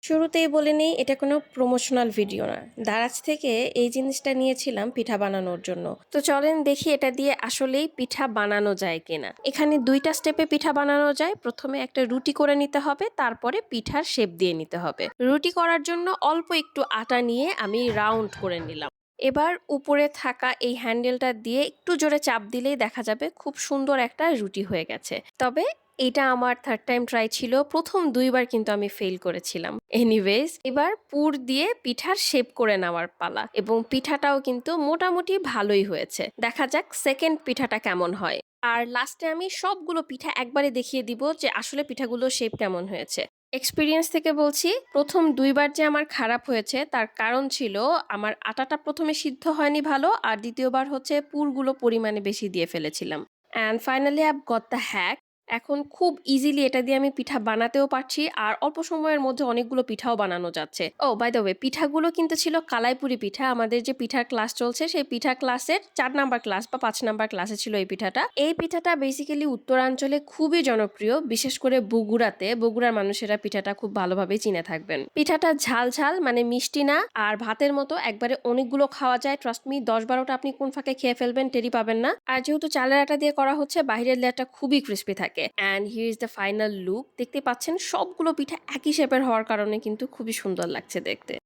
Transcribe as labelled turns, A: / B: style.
A: শুরুতেই বলে নেই এটা কোনো প্রমোশনাল ভিডিও না। দারাজ থেকে এই জিনিসটা নিয়েছিলাম পিঠা বানানোর জন্য। তো চলেন দেখি এটা দিয়ে আসলেই পিঠা বানানো যায় কিনা। এখানে ২ টা স্টেপে পিঠা বানানো যায়। প্রথমে একটা রুটি করে নিতে হবে, তারপরে পিঠার শেপ দিয়ে নিতে হবে। রুটি করার জন্য অল্প একটু আটা নিয়ে আমি রাউন্ড করে নিলাম। এবার উপরে থাকা এই হ্যান্ডেলটা দিয়ে একটু জোরে চাপ দিলেই দেখা যাবে খুব সুন্দর একটা রুটি হয়ে গেছে। তবে এটা আমার 3rd টাইম ট্রাই ছিল। ১ম ২ বার কিন্তু আমি ফেইল করেছিলাম। এনিওয়েজ এবার পুর দিয়ে পিঠার শেপ করে নেওয়ার পালা এবং পিঠাটাও কিন্তু মোটামুটি ভালোই হয়েছে। দেখা যাক 2nd পিঠাটা কেমন হয়। আর লাস্টে আমি সবগুলো পিঠা একবারে দেখিয়ে দিব যে আসলে পিঠাগুলোর শেপ কেমন হয়েছে। এক্সপেরিয়েন্স থেকে বলছি ১ম ২ বার যে আমার খারাপ হয়েছে তার কারণ ছিল আমার আটাটা ১ম এ সিদ্ধ হয়নি ভালো, আর ২য় বার হচ্ছে পুরগুলো পরিমাণে বেশি দিয়ে ফেলেছিলাম। And finally I've got the heck. এখন খুব ইজিলি এটা দিয়ে আমি পিঠা বানাতেও পারছি আর অল্প সময়ের মধ্যে অনেকগুলো পিঠাও বানানো যাচ্ছে। ও বাই দ্য ওয়ে পিঠাগুলো কিন্তু ছিল কালাইপুরি পিঠা। আমাদের যে পিঠার ক্লাস চলছে সেই পিঠা ক্লাসের ৪ নাম্বার ক্লাস বা ৫ নাম্বার ক্লাসে ছিল এই পিঠাটা। এই পিঠাটা বেসিক্যালি উত্তরাঞ্চলে খুবই জনপ্রিয়, বিশেষ করে বগুড়াতে। বগুড়ার মানুষেরা পিঠাটা খুব ভালোভাবেই চিনে থাকবেন। পিঠাটা ঝাল ঝাল মানে মিষ্টি না, আর ভাতের মতো একবারে অনেকগুলো খাওয়া যায়। ট্রাস্ট মি ১০-১২টা আপনি কোন ফাঁকে খেয়ে ফেলবেন টেরই পাবেন না। আর যেহেতু চালের আটা দিয়ে করা হচ্ছে বাহিরের লেয়ারটা খুবই ক্রিস্পি থাকে। And here is the final look. দেখতে পাচ্ছেন সবগুলো পিঠা একই শেপের হওয়ার কারণে কিন্তু খুবই সুন্দর লাগছে দেখতে।